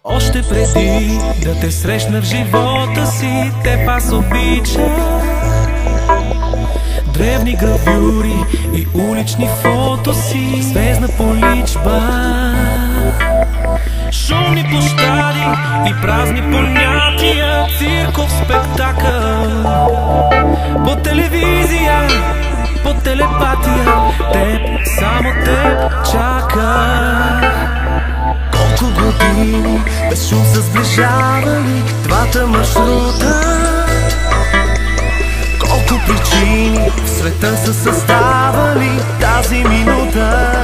Още преди да те срещна в живота си, теб аз обичам. Древни гравюри и улични фотоси, звездна поличба, шумни площади и празни понятия, цирков спектакъл. По телевизия, по телепатия, теб, само теб чаках. Колко години без шум са сближавали двата маршрута, колко причини в света са създавали тази минута.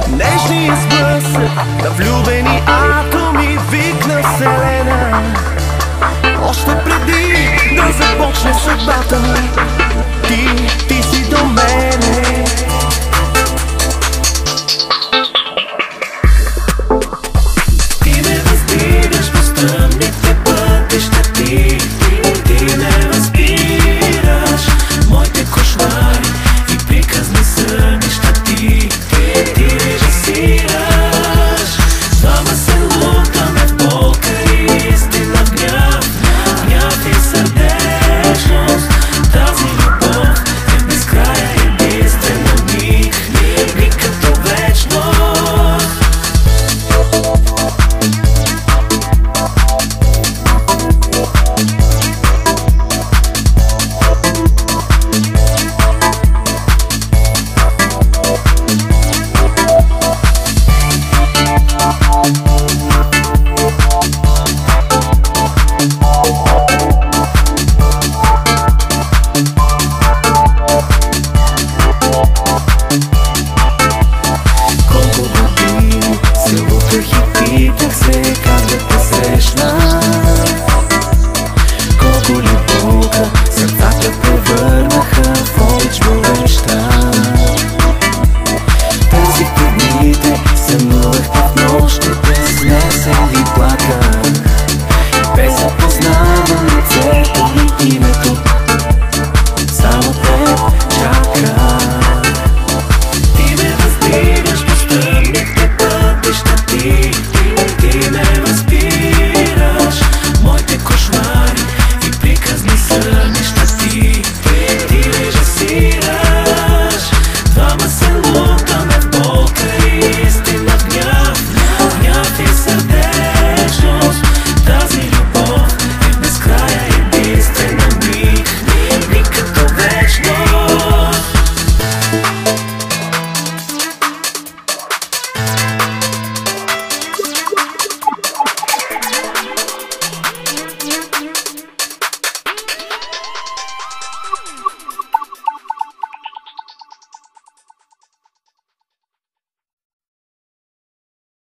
Нежният сблъсък на влюбени атоми, вик на вселена. Още преди да започне съдбата ми, ти си до мене.